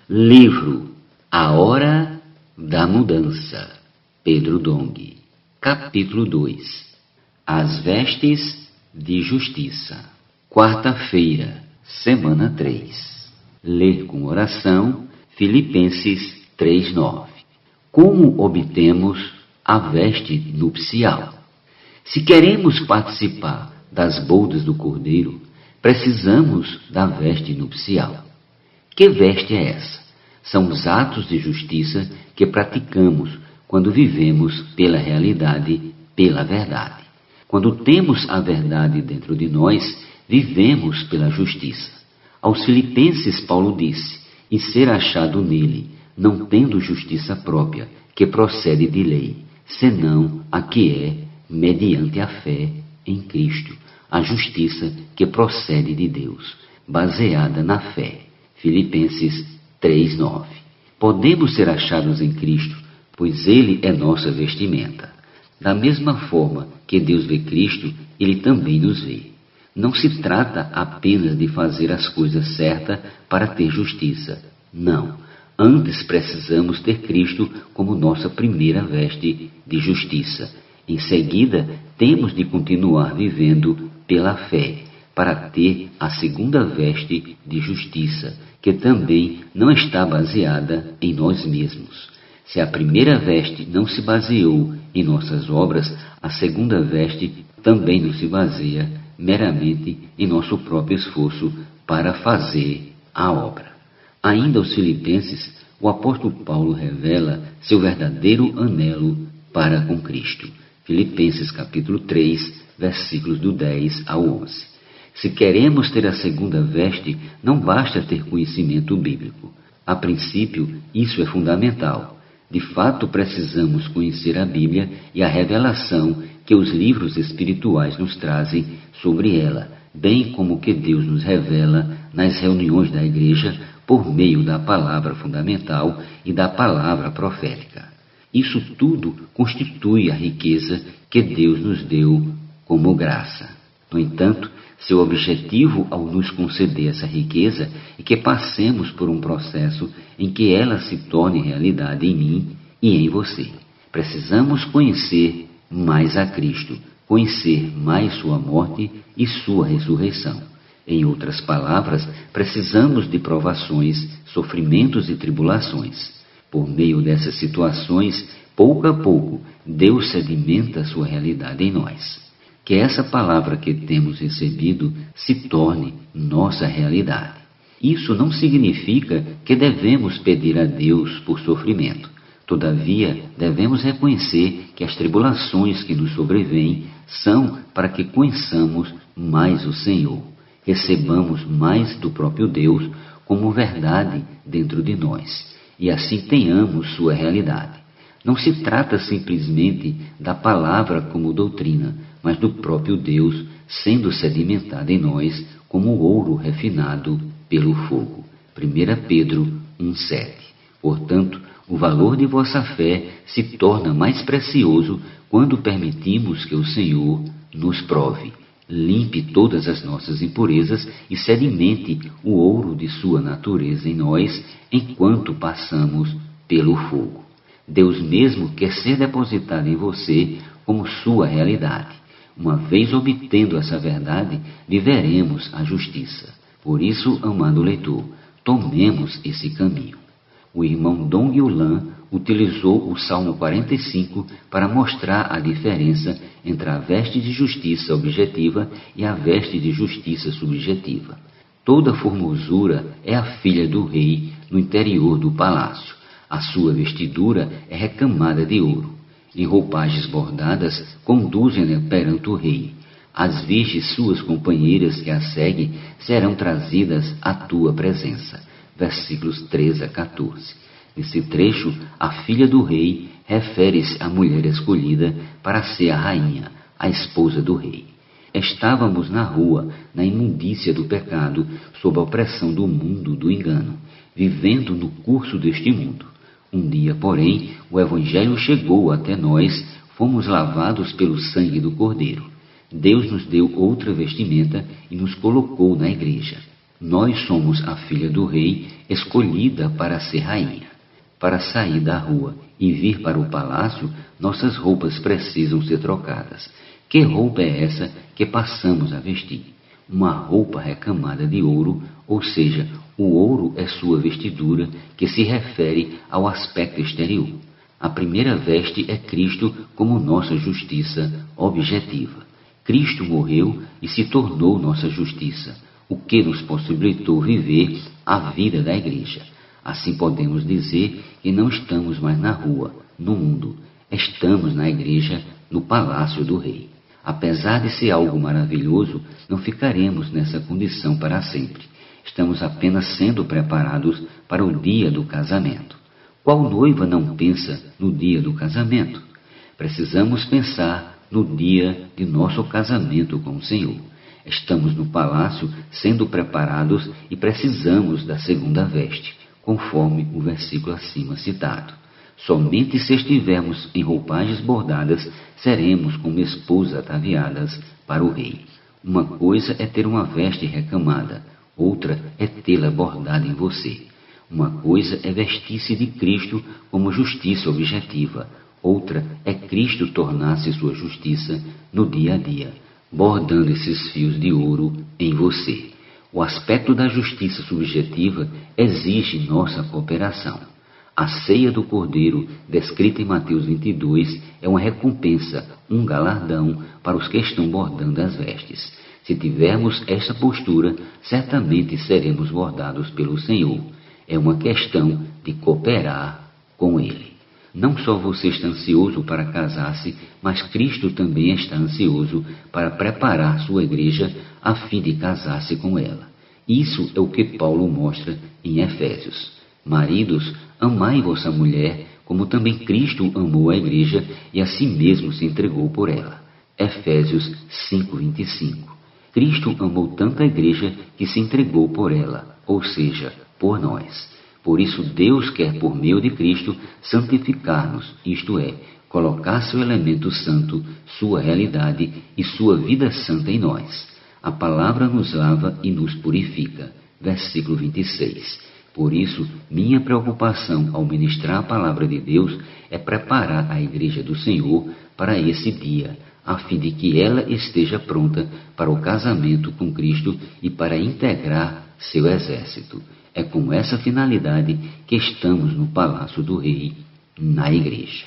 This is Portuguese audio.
Livro A Hora da Mudança, Pedro Dong. Capítulo 2. As vestes de justiça. Quarta-feira, semana 3. Ler com oração, Filipenses 3:9. Como obtemos a veste nupcial? Se queremos participar das bodas do Cordeiro, precisamos da veste nupcial. Que veste é essa? São os atos de justiça que praticamos quando vivemos pela realidade, pela verdade. Quando temos a verdade dentro de nós, vivemos pela justiça. Aos Filipenses, Paulo disse: e ser achado nele, não tendo justiça própria, que procede de lei, senão a que é, mediante a fé em Cristo, a justiça que procede de Deus, baseada na fé. Filipenses 3:9. Podemos ser achados em Cristo, pois Ele é nossa vestimenta. Da mesma forma que Deus vê Cristo, Ele também nos vê. Não se trata apenas de fazer as coisas certas para ter justiça. Não. Antes precisamos ter Cristo como nossa primeira veste de justiça. Em seguida, temos de continuar vivendo pela fé, para ter a segunda veste de justiça, que também não está baseada em nós mesmos. Se a primeira veste não se baseou em nossas obras, a segunda veste também não se baseia meramente em nosso próprio esforço para fazer a obra. Ainda aos Filipenses, o apóstolo Paulo revela seu verdadeiro anelo para com Cristo. Filipenses capítulo 3, versículos do 10 ao 11. Se queremos ter a segunda veste, não basta ter conhecimento bíblico. A princípio, isso é fundamental. De fato, precisamos conhecer a Bíblia e a revelação que os livros espirituais nos trazem sobre ela, bem como que Deus nos revela nas reuniões da igreja por meio da palavra fundamental e da palavra profética. Isso tudo constitui a riqueza que Deus nos deu como graça. No entanto, seu objetivo ao nos conceder essa riqueza é que passemos por um processo em que ela se torne realidade em mim e em você. Precisamos conhecer mais a Cristo, conhecer mais sua morte e sua ressurreição. Em outras palavras, precisamos de provações, sofrimentos e tribulações. Por meio dessas situações, pouco a pouco, Deus sedimenta sua realidade em nós. Que essa palavra que temos recebido se torne nossa realidade. Isso não significa que devemos pedir a Deus por sofrimento. Todavia, devemos reconhecer que as tribulações que nos sobrevêm são para que conheçamos mais o Senhor, recebamos mais do próprio Deus como verdade dentro de nós, e assim tenhamos sua realidade. Não se trata simplesmente da palavra como doutrina, mas do próprio Deus sendo sedimentado em nós como ouro refinado pelo fogo. 1 Pedro 1:7. Portanto, o valor de vossa fé se torna mais precioso quando permitimos que o Senhor nos prove, limpe todas as nossas impurezas e sedimente o ouro de sua natureza em nós enquanto passamos pelo fogo. Deus mesmo quer ser depositado em você como sua realidade. Uma vez obtendo essa verdade, viveremos a justiça. Por isso, amado leitor, tomemos esse caminho. O irmão Dong Yulan utilizou o Salmo 45 para mostrar a diferença entre a veste de justiça objetiva e a veste de justiça subjetiva. Toda formosura é a filha do rei no interior do palácio. A sua vestidura é recamada de ouro. Em roupagens bordadas, conduzem-na perante o rei. As virgens suas companheiras que a seguem serão trazidas à tua presença. Versículos 13 a 14. Nesse trecho, a filha do rei refere-se à mulher escolhida para ser a rainha, a esposa do rei. Estávamos na rua, na imundícia do pecado, sob a opressão do mundo do engano, vivendo no curso deste mundo. Um dia, porém, o Evangelho chegou até nós, fomos lavados pelo sangue do Cordeiro. Deus nos deu outra vestimenta e nos colocou na igreja. Nós somos a filha do rei, escolhida para ser rainha. Para sair da rua e vir para o palácio, nossas roupas precisam ser trocadas. Que roupa é essa que passamos a vestir? Uma roupa recamada de ouro, ou seja, o ouro é sua vestidura, que se refere ao aspecto exterior. A primeira veste é Cristo como nossa justiça objetiva. Cristo morreu e se tornou nossa justiça, o que nos possibilitou viver a vida da igreja. Assim podemos dizer que não estamos mais na rua, no mundo. Estamos na igreja, no palácio do rei. Apesar de ser algo maravilhoso, não ficaremos nessa condição para sempre. Estamos apenas sendo preparados para o dia do casamento. Qual noiva não pensa no dia do casamento? Precisamos pensar no dia de nosso casamento com o Senhor. Estamos no palácio sendo preparados e precisamos da segunda veste, conforme o versículo acima citado. Somente se estivermos em roupagens bordadas, seremos como esposas ataviadas para o rei. Uma coisa é ter uma veste recamada, outra é tê-la bordada em você. Uma coisa é vestir-se de Cristo como justiça objetiva, outra é Cristo tornar-se sua justiça no dia a dia, bordando esses fios de ouro em você. O aspecto da justiça subjetiva exige nossa cooperação. A ceia do Cordeiro, descrita em Mateus 22, é uma recompensa, um galardão para os que estão bordando as vestes. Se tivermos esta postura, certamente seremos bordados pelo Senhor. É uma questão de cooperar com Ele. Não só você está ansioso para casar-se, mas Cristo também está ansioso para preparar sua igreja a fim de casar-se com ela. Isso é o que Paulo mostra em Efésios. Maridos, amai vossa mulher, como também Cristo amou a igreja e a si mesmo se entregou por ela. Efésios 5:25. Cristo amou tanto a igreja que se entregou por ela, ou seja, por nós. Por isso Deus quer, por meio de Cristo, santificar-nos, isto é, colocar seu elemento santo, sua realidade e sua vida santa em nós. A palavra nos lava e nos purifica. Versículo 26. Por isso, minha preocupação ao ministrar a palavra de Deus é preparar a igreja do Senhor para esse dia, a fim de que ela esteja pronta para o casamento com Cristo e para integrar seu exército. É com essa finalidade que estamos no Palácio do Rei, na igreja.